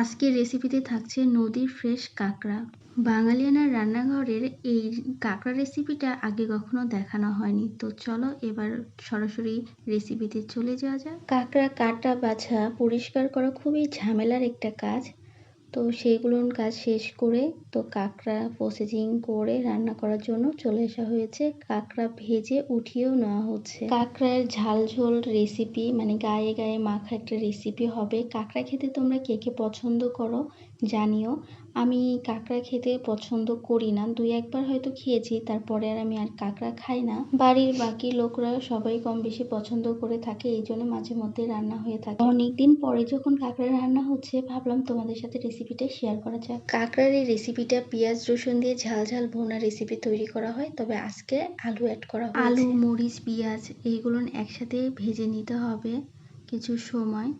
আজকের রেসিপিতে থাকছে নদীর ফ্রেশ কাঁকড়া। বাঙালিয়ানার রান্নাঘরের এই কাঁকড়া রেসিপিটা আগে কখনো দেখানো হয়নি। তো চলো এবার সরাসরি রেসিপিতে চলে যাওয়া যাক। কাঁকড়া কাটা, বাছা, পরিষ্কার করা খুবই ঝামেলার একটা কাজ। তো সেইগুলোর কাজ শেষ করে তো কাঁকড়া প্রসেসিং করে রান্না করার জন্য চলে আসা হয়েছে। কাঁকড়া ভেজে উঠিয়েও নেওয়া হচ্ছে। কাঁকড়ার ঝাল ঝোল রেসিপি, মানে গায়ে গায়ে মাখা একটা রেসিপি হবে। কাঁকড়া খেতে তোমরা কে কে পছন্দ করো জানিও। আমি কাঁকড়া খেতে পছন্দ করি না, দুই একবার হয়তো খেয়েছি, তারপরে আমি আর কাঁকড়া খাই না। বাড়ির বাকি লোকরা সবাই কম বেশি পছন্দ করে থাকে, এই জন্য মাঝে মধ্যে রান্না হয়ে থাকে। অনেকদিন পরে যখন কাঁকড়া রান্না হচ্ছে, ভাবলাম তোমাদের সাথে রেসিপিটা শেয়ার করা যাক। কাঁকড়ার এই রেসিপিটা পেঁয়াজ রসুন দিয়ে ঝাল ঝাল ভুনা রেসিপি তৈরি করা হয়, তবে আজকে আলু অ্যাড করা হয়েছে। আলু, মরিচ, পেঁয়াজ এইগুলো একসাথে ভেজে নিতে হবে। কিছু সময়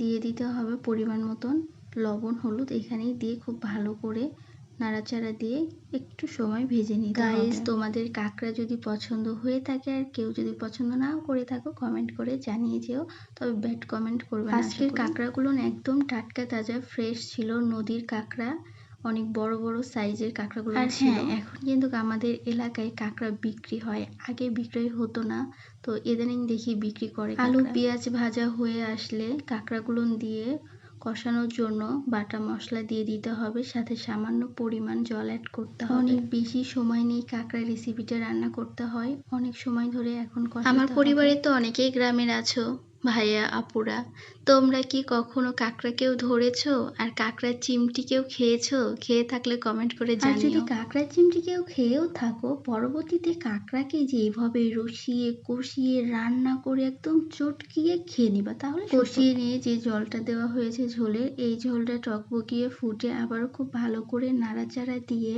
দিয়ে দিতে হবে পরিমাণ মতন লবণ, হলুদ এখানেই দিয়ে খুব ভালো করে নাড়াচাড়া দিয়ে একটু সময় ভেজে নিতে হবে। গাইস, তোমাদের কাঁকড়া যদি পছন্দ হয়ে থাকে আর কেউ যদি পছন্দ নাও করে থাকো, কমেন্ট করে জানিয়ে যেও, তবে ব্যাড কমেন্ট করবে না। আজকের কাঁকড়াগুলো একদম টাটকা তাজা ফ্রেশ ছিল, নদীর কাঁকড়া, অনেক বড় বড় সাইজের কাঁকড়াগুলো ছিল। এখন কিন্তু আমাদের এলাকায় কাঁকড়া বিক্রি হয়, আগে বিক্রি হতো না, তো ইদানিং দেখি বিক্রি করে। আলু পেঁয়াজ ভাজা হয়ে আসলে কাঁকড়াগুলো দিয়ে কষানোর জন্য বাটা মশলা দিয়ে দিতে হবে, সাথে সামান্য পরিমাণ জল অ্যাড করতে হবে। অনেক বেশি সময় নিয়ে কাঁকড়া রেসিপিটা রান্না করতে হয়, অনেক সময় ধরে এখন কষাতে হবে। আমার পরিবারে তো অনেকেই গ্রামের আছো ভাইয়া আপুরা, তোমরা কি কখনো কাঁকড়া কেউ ধরেছো আর কাঁকড়ার চিমটি কেউ খেয়েছো? খেয়ে থাকলে কমেন্ট করে জানিও। আর যদি কাঁকড়ার চিমটি কেউ খেয়েও থাকো, পরবর্তীতে কাঁকড়াকে যে এইভাবে রসিয়ে কষিয়ে রান্না করে একদম চটকিয়ে খেয়ে নিবা, তাহলে কষিয়ে নিয়ে যে জলটা দেওয়া হয়েছে ঝোলের, এই ঝোলটা টকবগিয়ে ফুটে আবারও খুব ভালো করে নাড়াচাড়া দিয়ে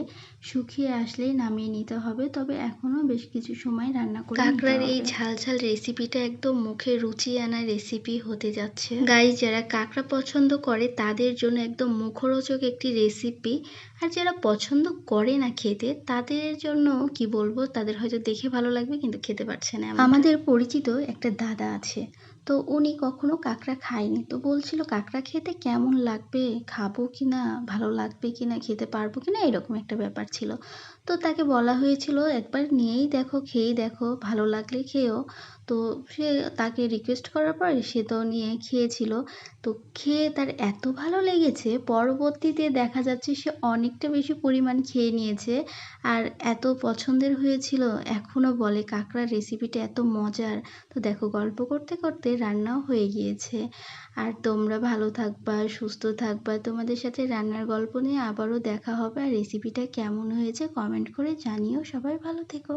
শুকিয়ে আসলেই নামিয়ে নিতে হবে। তবে এখনো বেশ কিছু সময় রান্না করে কাঁকড়ার এই ঝাল ঝাল রেসিপিটা একদম মুখে রুচি আনা রেসিপি হতে যাচ্ছে। গাইস, যারা কাঁকড়া পছন্দ করে তাদের জন্য একদম মুখরোচক একটি রেসিপি, আর যারা পছন্দ করে না খেতে তাদের জন্য কি বলবো, তাদের হয়তো দেখে ভালো লাগবে কিন্তু খেতে পারছে না। আমাদের পরিচিত একটা দাদা আছে, তো উনি কখনো কাঁকড়া খায়নি, তো বলছিল কাঁকড়া খেতে কেমন লাগবে, খাবো কিনা, ভালো লাগবে কিনা, খেতে পারবো কিনা, এরকম একটা ব্যাপার ছিল। তো তাকে বলা হয়েছিল একবার নিয়েই দেখো, খেয়েই দেখো, ভালো লাগলে খেয়েও। তো সে তাকে রিকোয়েস্ট করার পর সে তো নিয়ে খেয়েছিল। তো খেয়ে তার এত ভালো লেগেছে, পরবর্তীতে দেখা যাচ্ছে সে অনেকটা বেশি পরিমাণ খেয়ে নিয়েছে, আর এত পছন্দের হয়েছিল, এখনও বলে কাঁকড়ার রেসিপিটা এত মজার। তো দেখো, গল্প করতে করতে রান্নাও হয়ে গিয়েছে। আর তোমরা ভালো থাকবা, সুস্থ থাকবা, তোমাদের সাথে রান্নার গল্প নিয়ে আবারও দেখা হবে। আর রেসিপিটা কেমন হয়েছে কমেন্ট করে জানিও। সবাই ভালো থেকো।